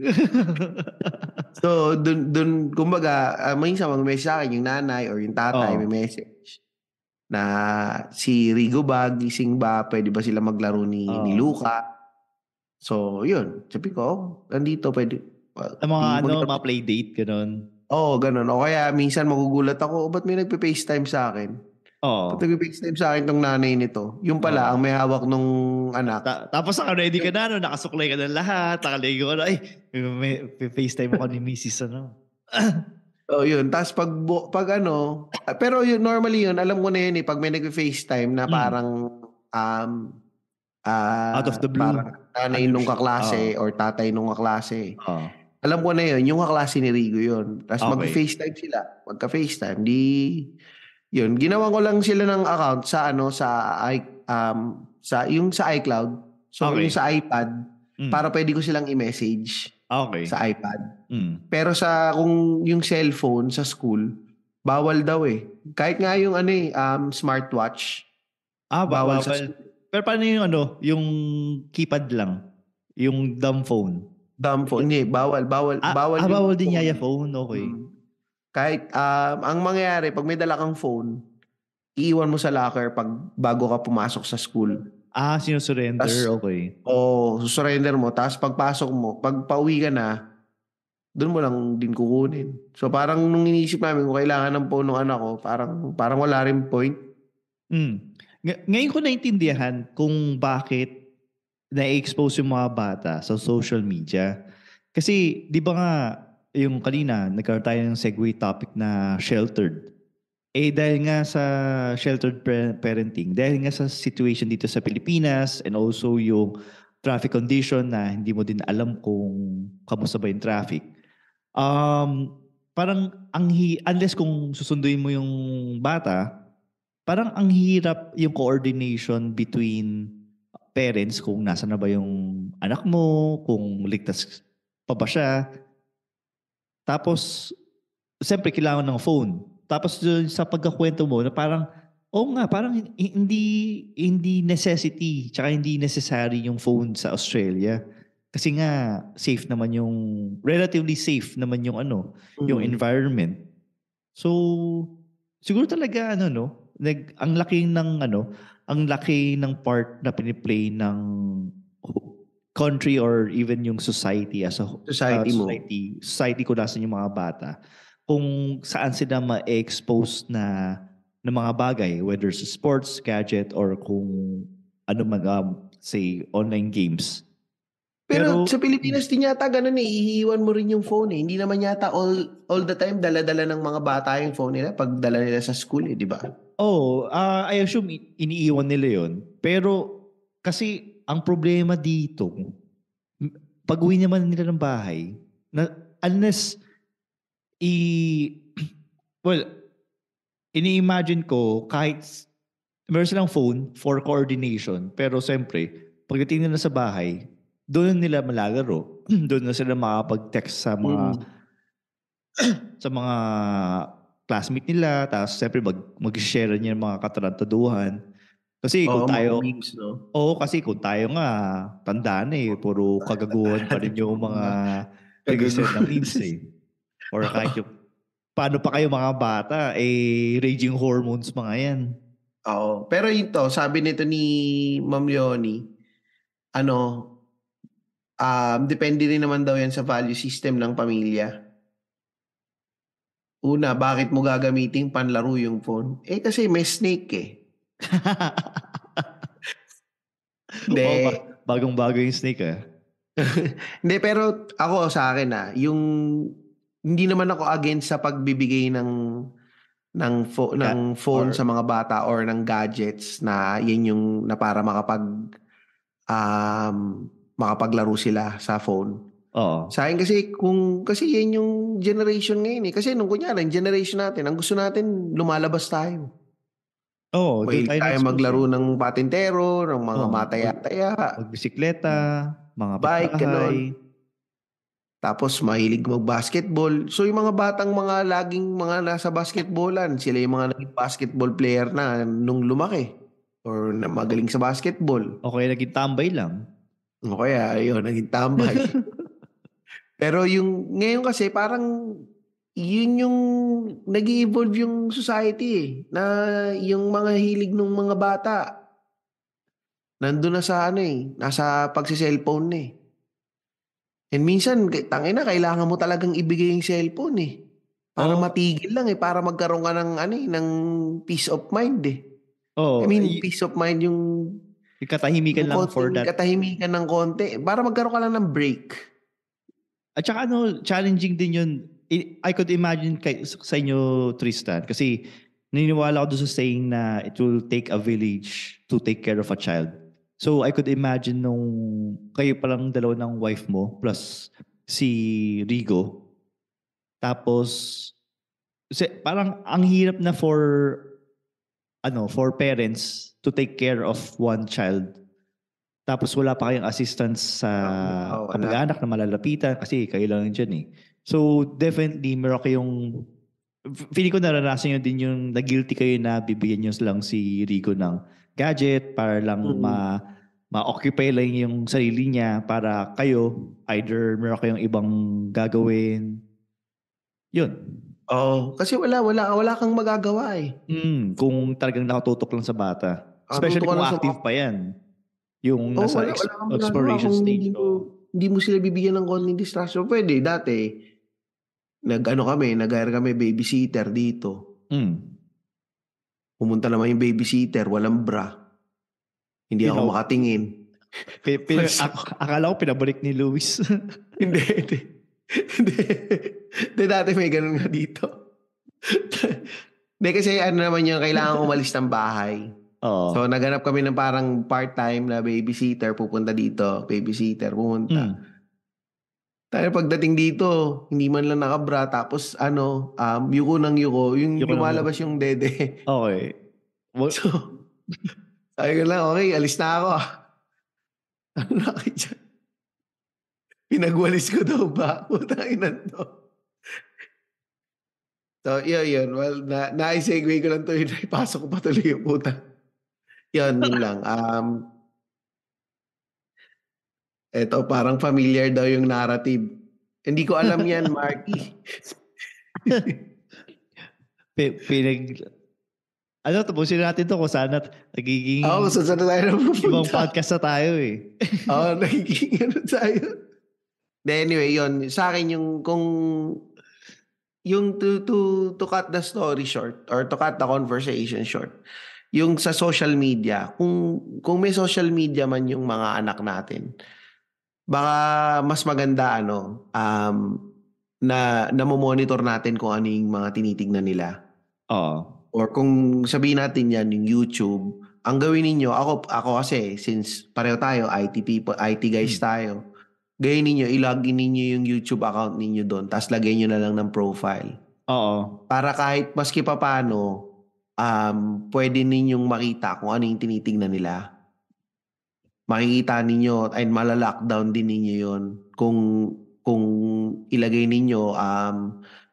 So, dun kumbaga, minsan mag-message sa akin yung nanay or yung tatay, may message na si Rigo ba, gising ba, pwede ba sila maglaro ni Luca? So, yun. Sabi ko, nandito, pwede. Mga play date, ganun. Ganun. O kaya, minsan magugulat ako, ba't may nagpe-FaceTime sa akin? Oo. Nag-FaceTime sa akin tong nanay nito. Yung pala, ang Oo. may hawak nung anak. Tapos ready ka na, no? Nakasuklay ka ng lahat, nakaligo ka na, ay, may FaceTime ako ni Mrs. ano. Oh, yun. Tapos pag ano, pero yun, normally yun, alam ko na yun eh, pag may nag-FaceTime na Mm. parang, Out of the blue. parang nanay nung Unusual. Oo. kaklase or tatay nung kaklase. Oo. Alam ko na yun, yung kaklase ni Rigo yun. Tapos Okay. mag-FaceTime sila. Magka-FaceTime, di, yun. Ginawan ko lang sila ng account sa ano, yung sa iCloud. So, yung Okay. sa iPad, Mm. para pwede ko silang i-message Okay. sa iPad. Mm. Pero kung yung cellphone sa school, bawal daw eh. Kahit nga yung ano eh, smartwatch, bawal sa Bawal. school. Pero paano yung yung keypad lang? Yung dumb phone? Dumb phone, hindi, bawal Bawal yung din phone. yaya phone? Okay. Kahit, ang mangyayari, pag may dala kang phone, iiwan mo sa locker bago ka pumasok sa school. Sinusurrender? Tas, Okay. susurrender mo. Tapos pagpasok mo, pag pauwi ka na, doon mo lang din kukunin. So parang nung iniisip namin kung kailangan ng phone ng anak ko, parang wala rin point. Ngayon ko naintindihan kung bakit na-expose yung mga bata sa social media. Kasi, di ba nga, yung kanina, nagkaroon tayo ng segue topic na sheltered. Dahil nga sa sheltered parenting, dahil nga sa situation dito sa Pilipinas and also yung traffic condition na hindi mo din alam kung kamusta ba yung traffic. Parang unless kung susunduin mo yung bata, parang ang hirap yung coordination between parents kung nasa na ba yung anak mo, kung ligtas pa ba siya. Tapos, siyempre, kailangan ng phone. Tapos sa pagkakwento mo, na parang, nga, parang hindi necessity, tsaka hindi necessary yung phone sa Australia. Kasi nga, relatively safe naman yung yung environment. So, siguro talaga, ang laki ng part na piniplay ng country or even yung society as a Society mo. society ko nasan yung mga bata kung saan sila ma-expose na ng mga bagay, whether sa sports, gadget, or kung ano man, say, online games. Pero sa Pilipinas din yata ganun eh, iiwan mo rin yung phone eh. Hindi naman yata all the time dala-dala ng mga bata yung phone nila pag dala nila sa school eh, di ba? I assume iniiwan nila yon. Pero kasi ang problema dito, pag uwi naman nila ng bahay, unless well, ini-imagine ko kahit meron silang phone for coordination, pero siyempre, pagdating nila sa bahay, doon nila malalaro. Doon na sila makapag-text sa mga sa mga classmate nila, tapos siyempre mag-share niya ng mga katarantaduhan. Kasi kung mga tayo, memes, no? kasi kung tayo nga, tandaan puro kagaguhan pa rin yung mga nag-send ng memes Or kahit yung, paano pa kayo mga bata, raging hormones mga yan. Oo. Pero sabi nito ni Ma'am Leonie, depende rin naman daw yan sa value system ng pamilya. Una, bakit mo gagamitin panlaro yung phone? Kasi may snake eh. Hindi. Bagong-bago yung snake Hindi, pero ako sa akin hindi naman ako against sa pagbibigay ng phone sa mga bata or ng gadgets na yan yung na para makapaglaro sila sa phone. Oo. Sa akin kasi yan yung generation ngayon eh. Kasi nung kunyari, yung generation natin, ang gusto natin, lumalabas tayo. Mahilig tayo maglaro ng patintero, ng mga mataya-taya. Magbisikleta, mga bike, pitbahay. Tapos mahilig mag-basketball. So yung mga batang laging mga nasa basketballan, sila yung mga naging basketball player na nung lumaki. Or na magaling sa basketball. O kaya naging tambay lang. O kaya, naging tambay. Pero ngayon kasi parang yun yung nag-evolve yung society eh. Na yung mga hilig ng mga bata nandun na sa nasa pagsi-cellphone na And minsan, kailangan mo talagang ibigay yung cellphone eh. Para Oh, matigil lang para magkaroon ka ng ng peace of mind I oh, mean, peace of mind yung katahimikan yung lang for konting that. katahimikan ng konti para magkaroon ka lang ng break. At saka challenging din yun. I could imagine sa inyo, Tristan, kasi naniniwala ako doon sa saying na it will take a village to take care of a child. So I could imagine nung kayo palang dalawa ng wife mo plus si Rigo. Tapos parang ang hirap na for parents to take care of one child. Tapos wala pa kayong assistance sa Wala. kamag-anak na malalapitan kasi kayo lang dyan eh. So definitely meron kayong feeling ko naranasan nyo din yung na-guilty kayo na bibigyan nyo lang si Rico ng gadget para lang ma-occupy lang yung sarili niya para kayo either meron kayong ibang gagawin. Yun. Kasi wala kang magagawa Kung talagang nakatutok lang sa bata. Especially Tutok ka kung lang sa active pa yan. Yung nasa wala kang magagawa exploration kung stage. hindi mo sila bibigyan ng konting distraction. Pwede, dati, nag-hire kami babysitter dito. Pumunta naman yung babysitter, walang bra. Hindi ako makatingin. Akala ko pinabalik ni Luis. Hindi. Dati may ganun nga dito. Hindi kasi naman yung kailangan umalis ng bahay. So naganap kami ng parang part-time na babysitter, pupunta dito, babysitter, pumunta. Tayo pagdating dito, hindi man lang nakabra, tapos yuko ng yuko, yung lumalabas yung dede. Okay. So, sabi ko lang, okay, alis na ako. Ano laki dyan? Pinagwalis ko daw ba? Putang ina to. So, yun. Well, na-segue ko lang to yun. Pasok ko pa tuloy yung puta. Yun lang. Eto, parang familiar daw yung narrative. Hindi ko alam yan, Marky. Tapusin natin to kung sana nagiging Saan na tayo napupunta? ibang podcast na tayo eh. Nagiging tayo. Anyway, yun. Sa akin yung to cut the story short or to cut the conversation short, yung sa social media, kung may social media man yung mga anak natin, baka mas maganda na monitor natin kung ano yung mga tinitignan nila. Or kung sabihin natin yan, yung YouTube, ang gawin ninyo, ako kasi, since pareho tayo, IT guys tayo, gawin ninyo, ilogin ninyo yung YouTube account ninyo doon, tapos lagay nyo na lang ng profile. Para kahit maski pa paano, pwede ninyong makita kung ano yung tinitingnan nila. Makikita ninyo, and malalockdown din ninyo yun. Kung ilagay ninyo,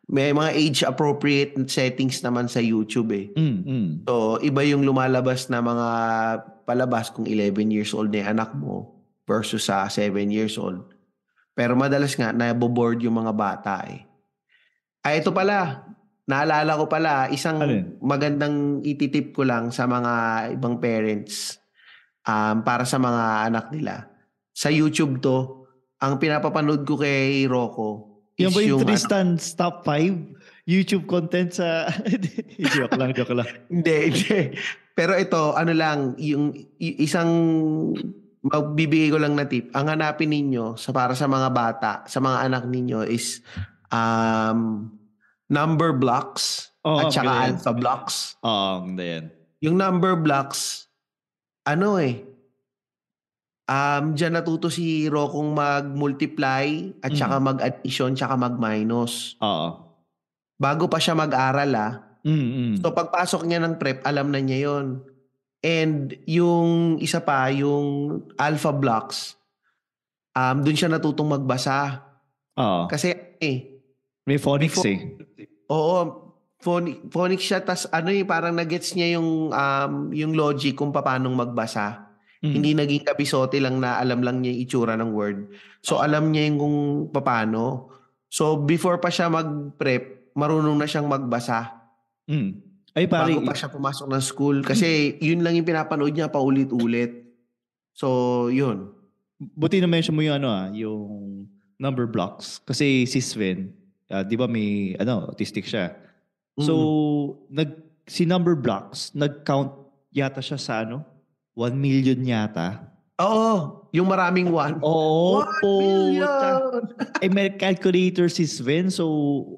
may mga age-appropriate settings naman sa YouTube So, iba yung lumalabas na mga palabas kung 11 years old na yung anak mo versus sa 7 years old. Pero madalas nga, naboboard yung mga bata ito pala, naalala ko pala, isang magandang ititip ko lang sa mga ibang parents para sa mga anak nila. Sa YouTube to, ang pinapapanood ko kay Rocco is yung ba yung Tristan's top 5 YouTube content sa... joke lang. Hindi. Pero ito, yung isang magbibigay ko lang na tip. Ang hanapin ninyo para sa mga bata, sa mga anak ninyo is number blocks at saka alpha blocks. Ganda yan. Yung number blocks, diyan natuto si Rocong mag-multiply at saka mag-addition tsaka mag-minus. Bago pa siya mag-aral So pagpasok niya ng prep, alam na niya yon. And yung isa pa, yung alpha blocks, dun siya natutong magbasa. Kasi may phonics Oo, phonics siya. Tas parang nagets niya yung logic kung paano magbasa. Hindi naging kapisote lang na alam lang niya yung itsura ng word. So alam niya yung kung paano. So before pa siya mag-prep, marunong na siyang magbasa. Bago pa siya pumasok ng school. Kasi yun lang yung pinapanood niya paulit-ulit. So yun. Buti na mention mo yung yung number blocks. Kasi si Sven, Di ba may, autistic siya. So, si Number Blocks, nag-count yata siya sa 1 million yata. Oo, yung maraming one. Oo 1 po. million! May calculator si Sven. So,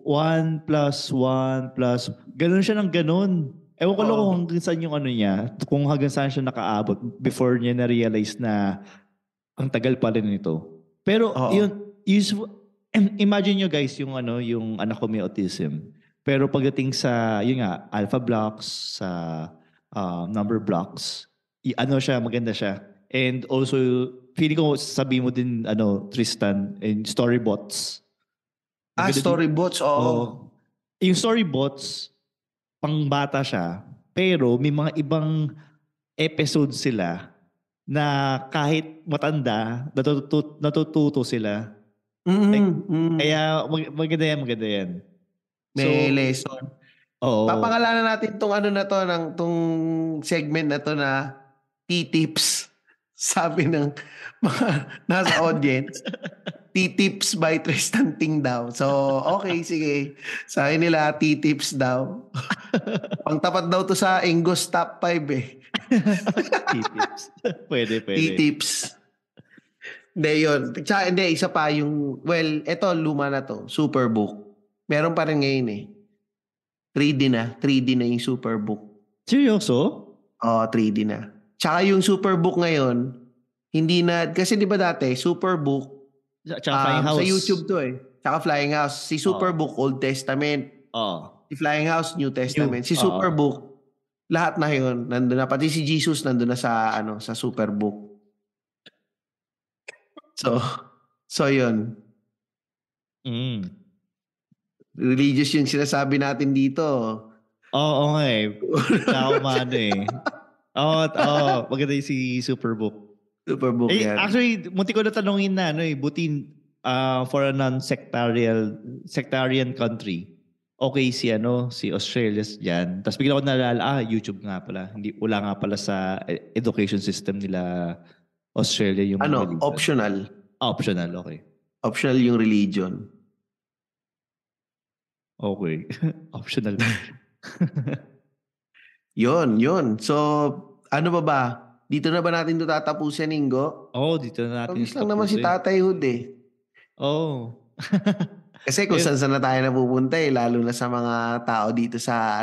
1 plus 1 plus... Ganun siya ng ganun. Ewan ko lang kung hanggang saan yung niya. Kung hanggang saan siya nakaabot before niya na-realize na ang tagal pa rin nito. Pero, imagine nyo guys, yung anak ko may autism. Pero pagdating sa, yun nga, alpha blocks, sa number blocks, siya, maganda siya. And also, feeling ko sabi mo din, Tristan, and storybots. Storybots, oo. Yung storybots, pang bata siya, pero may mga ibang episodes sila na kahit matanda, natututo sila. Kaya maganda yan. May lesson. Oo. Papangalanan natin tong tong segment na to na T-Tips. Sabi ng mga nasa audience. T-Tips by Tristan Ting daw. So, okay, sige. Sabi nila, T-Tips daw. Pangtapat daw to sa Ingos Top 5 eh. T-Tips. Pwede. T-Tips. Hindi, yun. Tsaka, hindi, isa pa yung, eto, luma na to. Superbook. Meron pa rin ngayon eh. 3D na yung Superbook. Seryoso? Oo, 3D na. Tsaka yung Superbook ngayon, hindi na, kasi di ba dati, Superbook, Flying House. sa YouTube to eh. Tsaka Flying House. Si Superbook, Old Testament. Si Flying House, New Testament. Si Superbook, lahat na yun, nandun na. Pati si Jesus, nandun na sa Superbook. So yun. Religious yung sinasabi natin dito. Oo nga eh. Nakumano eh. Maganda yung si Superbook. Superbook yan. Actually, munti ko na tanongin na, buti for a sectarian country, okay si Australia dyan. Tapos bigla ko nalala, YouTube nga pala. Wala nga pala sa education system nila Australia yung religion. Optional. Optional, okay. Optional yung religion. Okay. Optional. Yun. So, ano ba? Dito na ba natin ito tatapusin, Ingo? Dito na natin Pagis lang naman si Tatay Hood eh. Kasi kung saan na tayo napupunta eh, lalo na sa mga tao dito sa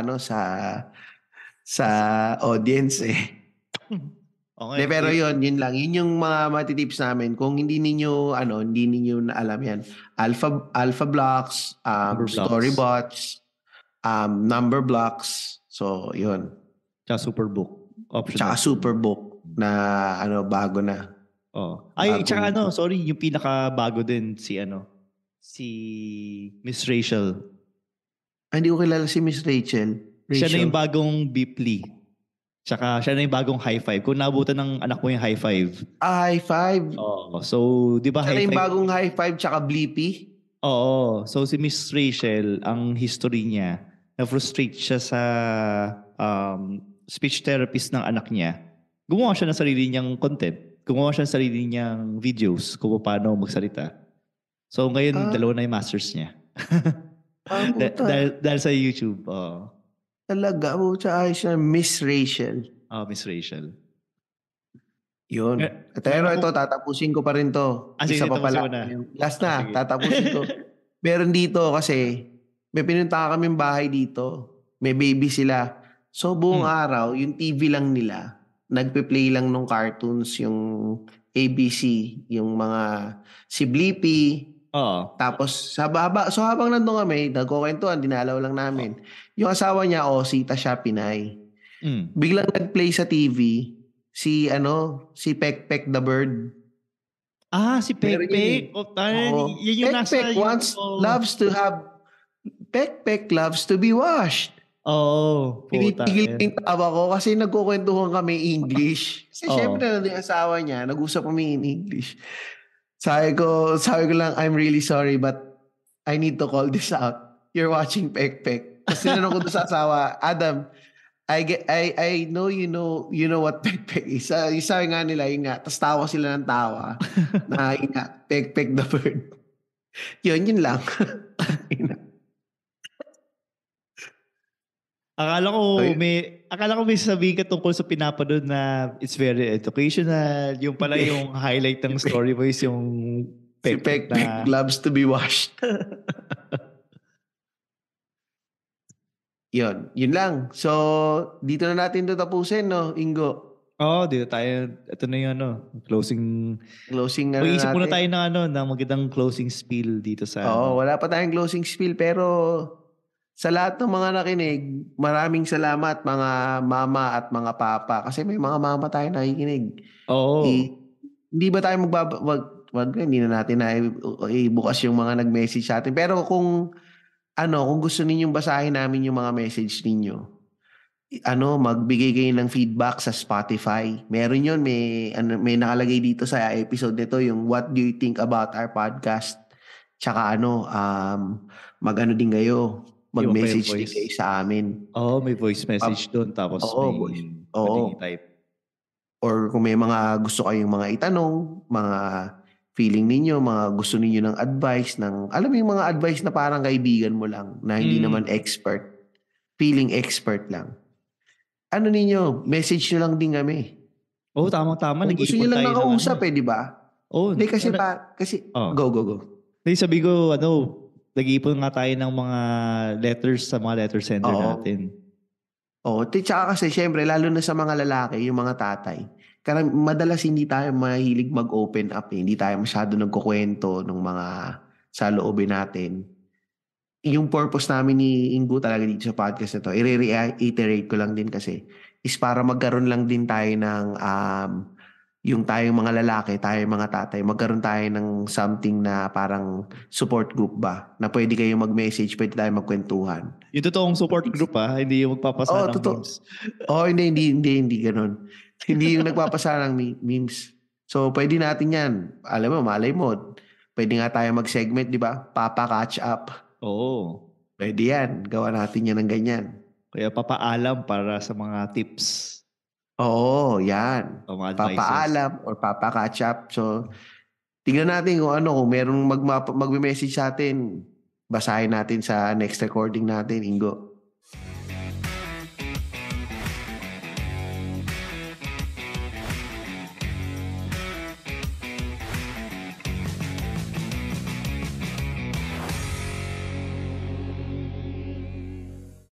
sa audience eh. Okay. Pero yun lang. Yun yung mga matitips namin. Kung hindi ninyo na alam yan. Alpha blocks, storybots, number blocks. So, yun. Tsaka Superbook. Tsaka Superbook na bago na. Tsaka sorry, yung pinaka-bago din si Miss Rachel. Hindi ko kilala si Miss Rachel. Siya na yung bagong Beeply. Tsaka siya na yung bagong High Five. Kung naabutan ng anak mo yung High Five. High Five? So, di ba High Five? Siya na yung bagong High Five tsaka Bleepy? Oo. So, si Miss Rachel, ang history niya, na-frustrate siya sa speech therapist ng anak niya. Gumawa siya ng sarili niyang content. Gumawa siya ng sarili niyang videos kung paano magsalita. So, ngayon, dalawa na yung masters niya. Dahil sa YouTube. Talaga po siya Miss Rachel. Miss Rachel. Yun. Pero ito, tatapusin ko pa rin to. Isa pa pala. Last na, tatapusin ko. Meron dito kasi, may pinunta kaming bahay dito. May baby sila. So, buong araw, yung TV lang nila, nagpe-play lang nung cartoons, yung ABC, yung mga si Bleepy. Tapos, habang nandun kami, nagkukwentuhan, dinalaw lang namin. Yung asawa niya, Sita siya, Pinay. Biglang nag-play sa TV, si Pek the Bird. Si Pek. Yan yung nasa Pek loves to be washed. Pinitigil yung tawa ko kasi nagkukwentuhan kami English. Kasi syempre nandun yung asawa niya, nag-usap kami in English. Sabi ko lang, I'm really sorry but I need to call this out. You're watching Pek. Kasi tinanong ko doon sa asawa, Adam, I know you know what Pek is. Sabi nga nila, yun nga. Tapos tawa sila ng tawa. Na yun nga, Pek the Bird. Yun lang. Akala ko may sasabihin ka tungkol sa pinapanood na it's very educational. Yung pala yung highlight ng story mo is yung Si Pek Pek loves to be washed. Yun lang. So, dito na natin ito tapusin, no, Ingo? Dito tayo. Ito na yung closing. Closing na Mag-iisip muna natin. tayo ng magandang closing spiel dito sa wala pa tayong closing spiel, pero sa lahat ng mga nakinig, maraming salamat mga mama at mga papa. Kasi may mga mama tayo nakikinig. Oo. Hindi ba tayo hindi na natin na ibukas yung mga nag-message sa atin. Pero kung gusto ninyong basahin namin yung mga message ninyo, magbigay kayo ng feedback sa Spotify. Meron yun, may nakalagay dito sa episode nito yung what do you think about our podcast? Tsaka mag-ano din kayo, mag-message din kayo sa amin. May voice message doon tapos may pwedeng i-type. Or kung may mga gusto kayong mga itanong, mga feeling ninyo, mga gusto ninyo ng advice, alam mo yung mga advice na parang kaibigan mo lang, na hindi naman expert, feeling expert lang. Message nyo lang din kami. Tama. Kung gusto nyo lang nakausap di ba? Hindi kasi, go. Hindi, sabi ko, nag-iipon nga tayo ng mga letters sa mga letter sender natin. Tsaka kasi syempre, lalo na sa mga lalaki, yung mga tatay, madalas hindi tayo mahilig mag-open up. Hindi tayo masyado nagkukwento ng mga sa loobin natin. Yung purpose namin ni Ingo talaga dito sa podcast na to, i-reiterate ko lang din kasi, is para magkaroon lang din tayo ng, yung tayong mga lalaki, tayong mga tatay, magkaroon tayo ng something na parang support group ba? Na pwede kayong mag-message, pwede tayo magkwentuhan. Yung totoong support group hindi yung magpapasa ng memes. Hindi ganun. Hindi yung nagpapasa ng memes. So, pwede natin yan. Alam mo, malay mo. Pwede nga tayo mag-segment, di ba? Papa catch up. Pwede yan. Gawa natin yan ng ganyan. Kaya papaalam para sa mga tips. Yan. Papaalam or papa catch up. So, tingnan natin kung merong mag-message sa atin. Basahin natin sa next recording natin, Ingo.